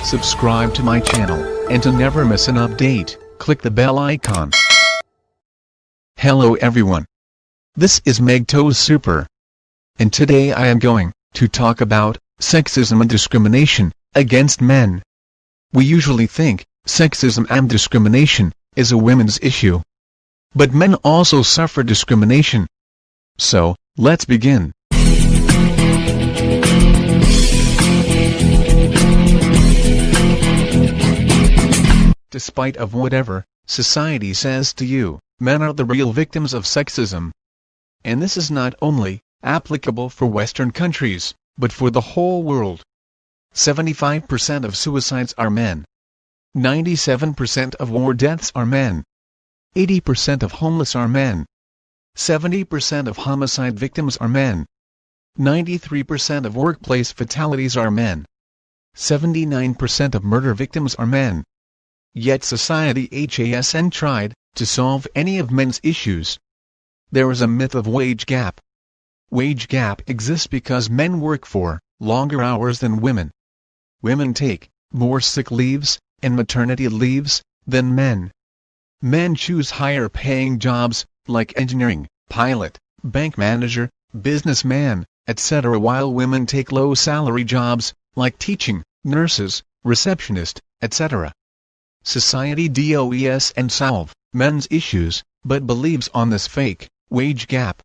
subscribe to my channel, and to never miss an update, click the bell icon. Hello everyone. This is bcuz Super. And today I am going to talk about sexism and discrimination against men. We usually think sexism and discrimination is a women's issue. But men also suffer discrimination. So, let's begin. Despite of whatever society says to you, men are the real victims of sexism. And this is not only applicable for Western countries, but for the whole world. 75% of suicides are men. 97% of war deaths are men. 80% of homeless are men. 70% of homicide victims are men. 93% of workplace fatalities are men. 79% of murder victims are men. Yet society hasn't tried to solve any of men's issues. There is a myth of wage gap. Wage gap exists because men work for longer hours than women. Women take more sick leaves and maternity leaves than men. Men choose higher paying jobs like engineering, pilot, bank manager, businessman, etc., while women take low salary jobs like teaching, nurses, receptionist, etc. Society doesn't solve men's issues, but believes on this fake wage gap.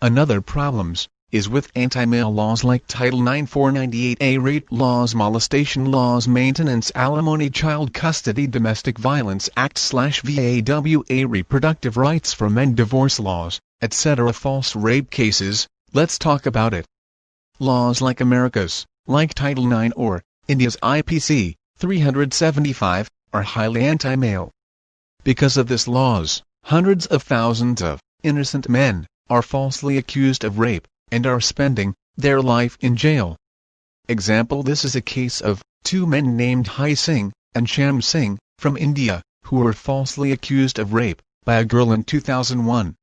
Another problems is with anti-male laws like Title IX 498A rape laws, molestation laws, maintenance, alimony, child custody, domestic violence act/VAWA, reproductive rights for men, divorce laws, etc. False rape cases. Let's talk about it. Laws like America's, like Title IX or India's IPC 375, are highly anti-male. Because of this laws, hundreds of thousands of innocent men are falsely accused of rape and are spending their life in jail. Example: this is a case of two men named Hai Singh and Sham Singh from India who were falsely accused of rape by a girl in 2001.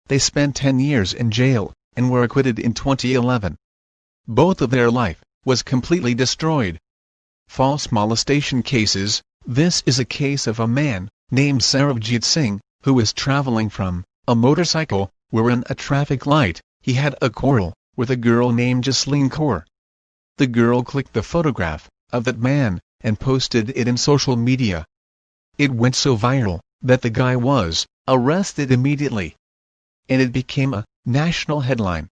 They spent 10 years in jail and were acquitted in 2011. Both of their life was completely destroyed. False molestation cases. This is a case of a man named Sarabjit Singh who was traveling from a motorcycle where in a traffic light he had a quarrel with a girl named Jasleen Kaur. The girl clicked the photograph of that man and posted it in social media. It went so viral that the guy was arrested immediately. And it became a national headline.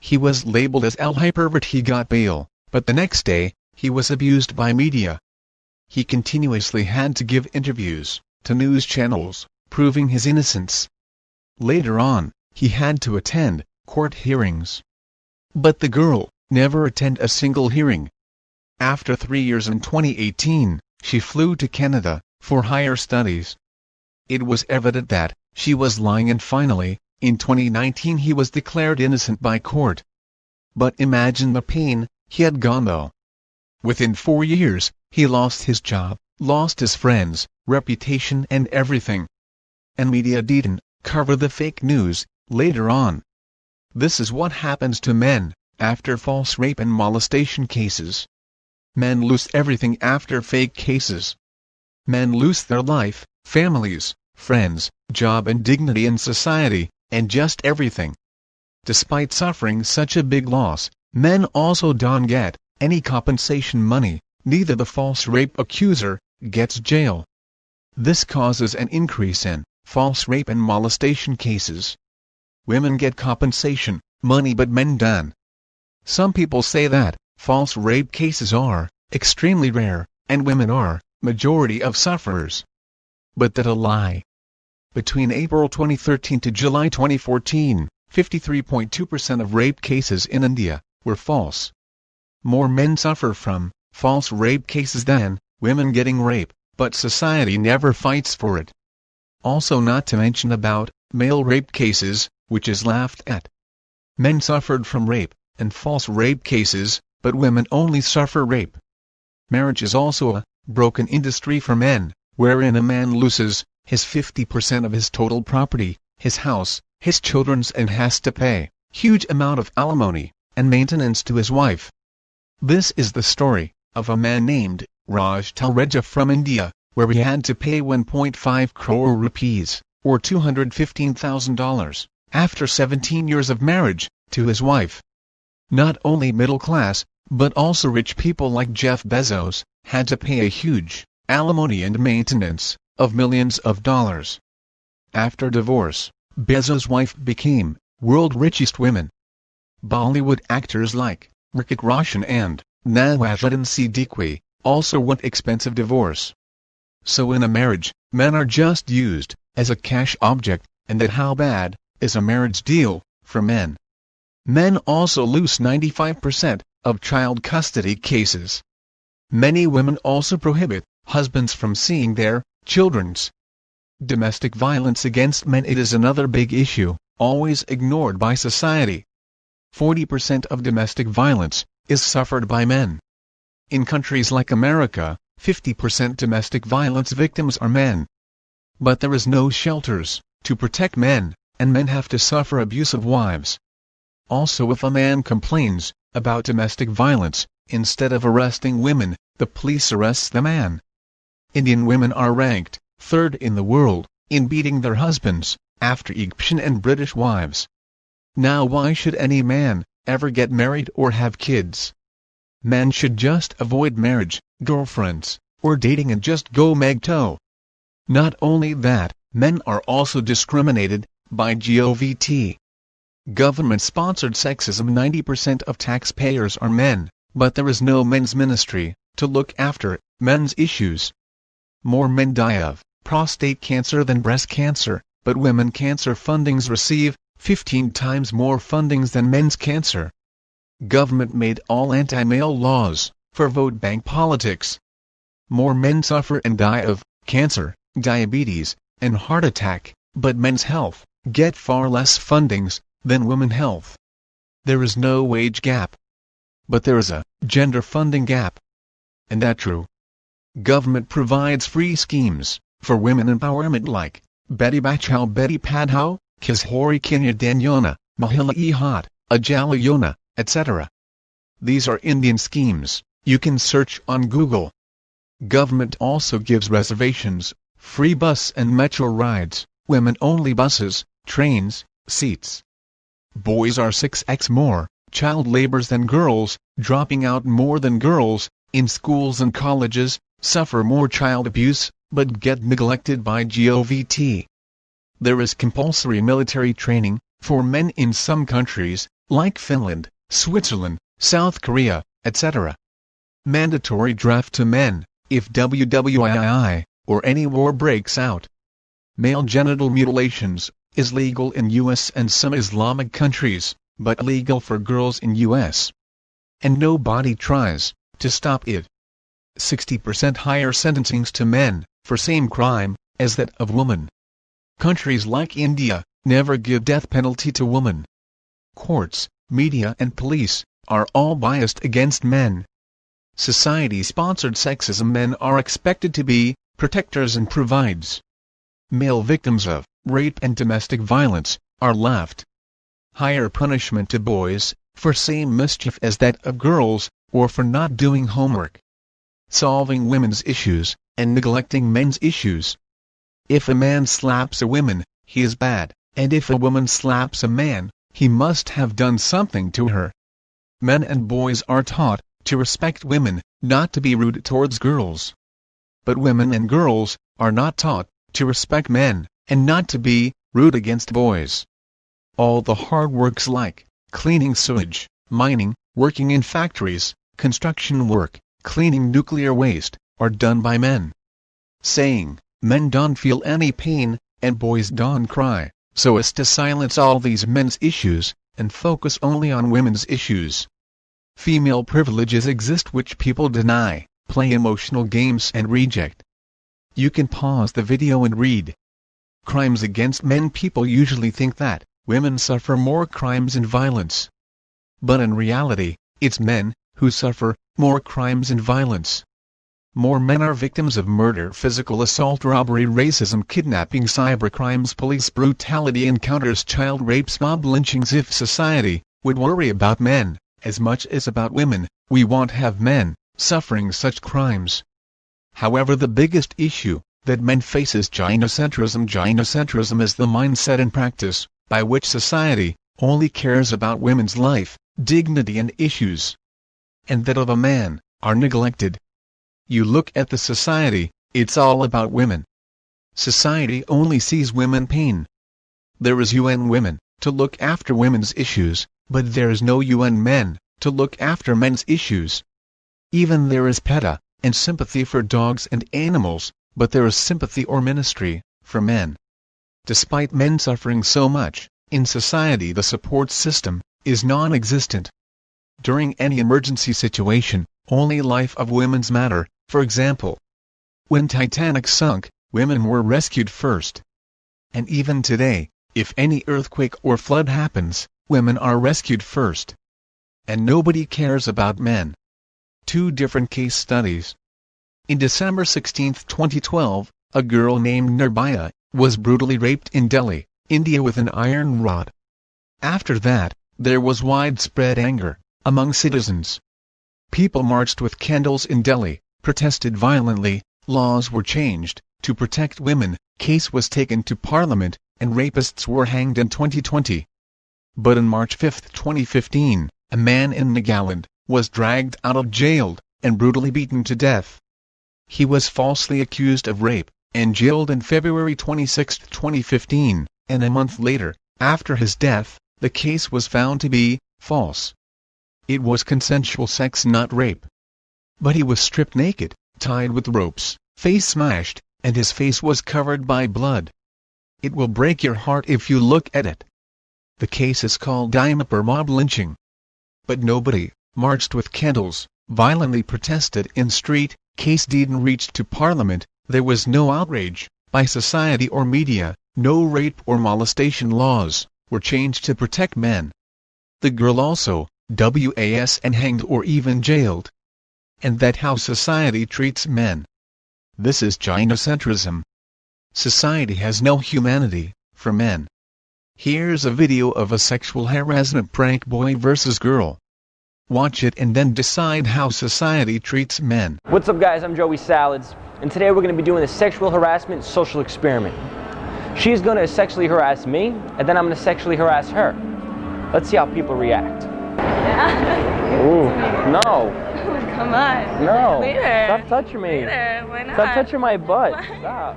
He was labeled as a hypervert. He got bail, but the next day, he was abused by media. He continuously had to give interviews to news channels, proving his innocence. Later on, he had to attend court hearings. But the girl never attended a single hearing. After 3 years in 2018, she flew to Canada for higher studies. It was evident that she was lying, and finally, in 2019 he was declared innocent by court. But imagine the pain he had gone though. Within 4 years, he lost his job, lost his friends, reputation and everything. And media didn't cover the fake news later on. This is what happens to men after false rape and molestation cases. Men lose everything after fake cases. Men lose their life, families, friends, job and dignity in society, and just everything. Despite suffering such a big loss, men also don't get any compensation money. Neither the false rape accuser gets jail. This causes an increase in false rape and molestation cases. Women get compensation money but men don't. Some people say that false rape cases are extremely rare and women are majority of sufferers. But that's a lie. Between April 2013 to July 2014, 53.2% of rape cases in India were false. More men suffer from false rape cases than women getting raped, but society never fights for it. Also, not to mention about male rape cases, which is laughed at. Men suffered from rape and false rape cases, but women only suffer rape. Marriage is also a broken industry for men, wherein a man loses his 50% of his total property, his house, his children's, and has to pay huge amount of alimony and maintenance to his wife. This is the story of a man named Raj Talreja from India, where he had to pay 1.5 crore rupees, or $215,000, after 17 years of marriage, to his wife. Not only middle class, but also rich people like Jeff Bezos, had to pay a huge alimony and maintenance of millions of dollars. After divorce, Bezos' wife became world richest women. Bollywood actors like Hrithik Roshan and Nawazuddin Siddiqui also want expensive divorce. So in a marriage, men are just used as a cash object, and that how bad is a marriage deal for men? Men also lose 95% of child custody cases. Many women also prohibit husbands from seeing their children's. Domestic violence against men, it is another big issue, always ignored by society. 40% of domestic violence is suffered by men. In countries like America, 50% domestic violence victims are men. But there is no shelters to protect men, and men have to suffer abusive wives. Also, if a man complains about domestic violence, instead of arresting women, the police arrests the man. Indian women are ranked third in the world in beating their husbands, after Egyptian and British wives. Now why should any man ever get married or have kids? Men should just avoid marriage, girlfriends, or dating and just go meg-toe. Not only that, men are also discriminated by govt. Government-sponsored sexism. 90% of taxpayers are men, but there is no men's ministry to look after men's issues. More men die of prostate cancer than breast cancer, but women cancer fundings receive 15 times more fundings than men's cancer. Government made all anti-male laws for vote bank politics. More men suffer and die of cancer, diabetes, and heart attack, but men's health get far less fundings than women's health. There is no wage gap, but there is a gender funding gap. And that's true. Government provides free schemes for women empowerment like Beti Bachao Beti Padhao, Kishori Kanyadan Yona, Mahila Ihat, Ujjwala Yona, etc. These are Indian schemes. You can search on Google. Government also gives reservations, free bus and metro rides, women-only buses, trains, seats. Boys are 6x more child labors than girls, dropping out more than girls, in schools and colleges, suffer more child abuse, but get neglected by govt. There is compulsory military training for men in some countries, like Finland, Switzerland, South Korea, etc. Mandatory draft to men, if WWII, or any war breaks out. Male genital mutilations is legal in US and some Islamic countries, but illegal for girls in US. And nobody tries to stop it. 60% higher sentencings to men for same crime as that of women. Countries like India never give death penalty to women. Courts, media and police are all biased against men. Society-sponsored sexism. Men are expected to be protectors and provides. Male victims of rape and domestic violence are left. Higher punishment to boys for same mischief as that of girls, or for not doing homework. Solving women's issues and neglecting men's issues. If a man slaps a woman, he is bad, and if a woman slaps a man, he must have done something to her. Men and boys are taught to respect women, not to be rude towards girls. But women and girls are not taught to respect men, and not to be rude against boys. All the hard works like cleaning sewage, mining, working in factories, construction work, cleaning nuclear waste, are done by men. Saying, men don't feel any pain, and boys don't cry, so as to silence all these men's issues, and focus only on women's issues. Female privileges exist which people deny, play emotional games and reject. You can pause the video and read. Crimes against men. People usually think that women suffer more crimes and violence. But in reality, it's men who suffer more crimes and violence. More men are victims of murder, physical assault, robbery, racism, kidnapping, cybercrimes, police brutality, encounters, child rapes, mob lynchings. If society would worry about men as much as about women, we won't have men suffering such crimes. However, the biggest issue that men face is gynocentrism. Gynocentrism is the mindset and practice by which society only cares about women's life, dignity and issues, and that of a man, are neglected. You look at the society, it's all about women. Society only sees women pain. There is UN women to look after women's issues, but there is no UN men to look after men's issues. Even there is PETA and sympathy for dogs and animals, but there is sympathy or ministry for men. Despite men suffering so much, in society the support system is non-existent. During any emergency situation, only life of women's matter. For example, when Titanic sunk, women were rescued first. And even today, if any earthquake or flood happens, women are rescued first. And nobody cares about men. 2 different case studies. In December 16, 2012, a girl named Nirbhaya was brutally raped in Delhi, India with an iron rod. After that, there was widespread anger among citizens. People marched with candles in Delhi, protested violently, laws were changed to protect women, case was taken to parliament, and rapists were hanged in 2020. But on March 5, 2015, a man in Nagaland was dragged out of jail and brutally beaten to death. He was falsely accused of rape and jailed in February 26, 2015, and a month later, after his death, the case was found to be false. It was consensual sex, not rape. But he was stripped naked, tied with ropes, face smashed, and his face was covered by blood. It will break your heart if you look at it. The case is called Dimapur mob lynching. But nobody marched with candles, violently protested in street, case didn't reach to parliament, there was no outrage by society or media, no rape or molestation laws were changed to protect men. The girl also was and hanged or even jailed. And that's how society treats men. This is gynocentrism. Society has no humanity for men. Here's a video of a sexual harassment prank, boy versus girl. Watch it and then decide how society treats men. What's up guys, I'm Joey Salads, and today we're going to be doing a sexual harassment social experiment. She's going to sexually harass me, and then I'm going to sexually harass her. Let's see how people react. Yeah. Ooh, no. Come on. No. Later. Stop touching me. Later. Why not? Stop touching my butt. Why? Stop.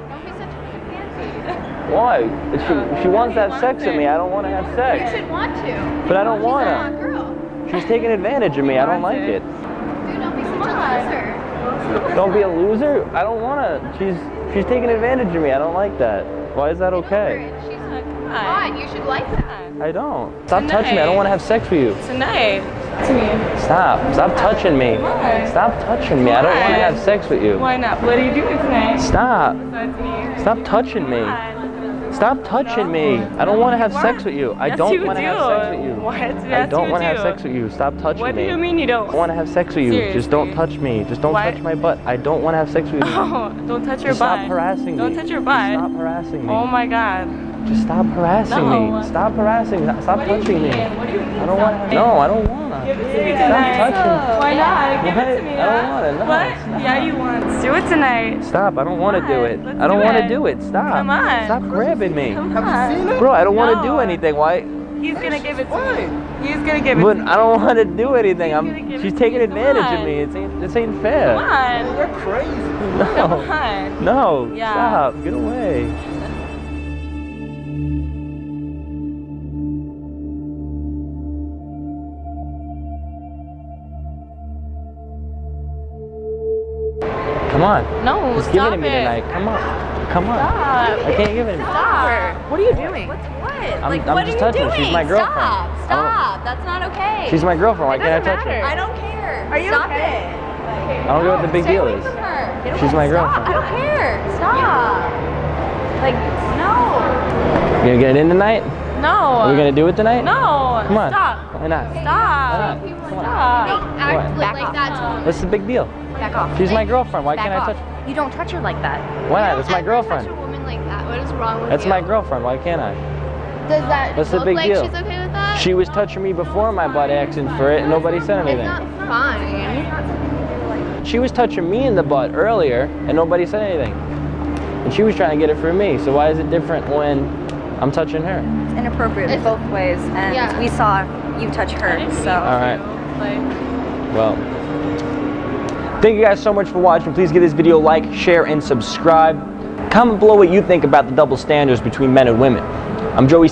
Don't be such a fancy. Why? If she wants to have sex with me, I don't want to have You sex. should want to. But I don't want She's a hot to. girl. She's taking advantage of me. I don't like it. Dude, don't be such a loser. Don't be a loser? I don't want to. She's taking advantage of me. I don't like that. Why is that okay? She's like, come on, you should like that. I don't. Stop touching me. I don't want to have sex with you. Tonight. To me. Stop. Stop touching me. Why? Stop touching me. I don't want to have sex with you. Why not? What are you doing tonight? Stop. Besides me. Stop touching me. Stop touching me. I don't want to have sex with you. I don't want to have sex with you. What? I don't want to have sex with you. Stop touching me. What do you mean you don't? I want to have sex with you. Seriously. Just don't touch me. Just don't touch my butt. I don't want to have sex with you. Oh, don't touch your Just butt. stop harassing me. Don't touch your butt. Just stop harassing me. Oh my god. Just stop harassing No. me. Stop harassing me. Stop What do you touching me. mean? What do you mean? I don't want to. No, I don't want to. Give it to me Stop tonight. touching. Why not? Give What? it to me. I don't want it. No, What? stop. Yeah, you want. Let's do it tonight. Stop. I don't want to do it. Let's I don't do want to it. do it. Stop. Come on. Stop grabbing me. Come on. Bro, I don't want to do No. anything. Why? He's gonna give it to me. He's gonna give it But to me. I don't want to do anything. He's gonna give She's it to taking me. Come advantage of on. me. This ain't fair. Come on. You're crazy. Come No. on. No. Yeah. Stop. Get away. Come on. No, Just give it stop to me tonight. Come on. Come on. Stop. I can't give it to me. Stop. What are you doing? What? I'm What just are touching you her. doing? She's my girlfriend. Stop. I Stop. That's not okay. She's my girlfriend. Why It can't I doesn't touch matter. her? I don't care. Are you Stop okay? it. I don't know what the big Stay deal away is. from her. Get She's away. my girlfriend. Stop. I don't care. Stop. Like, no. You gonna get it in tonight? No. Are we gonna do it tonight? No. Come on. Stop. Why not? Stop. Why Stop. Act What? like that to me. What's the big deal? Back off. She's my girlfriend. Why Back can't I off. touch her? You don't touch her like that. Why not? You That's don't my ever girlfriend. touch a woman like that. What is wrong with That's you? my girlfriend. Why can't I? Does that What's the look big like deal? she's okay with that? She was touching me before my butt asking for it, and nobody said It's anything. not fine. She was touching me in the butt earlier, and nobody said anything. And she was trying to get it for me. So why is it different when I'm touching her? It's inappropriate in both ways, and we saw you touch her, so. All right. Well, thank you guys so much for watching. Please give this video a like, share, and subscribe. Comment below what you think about the double standards between men and women. I'm Joey.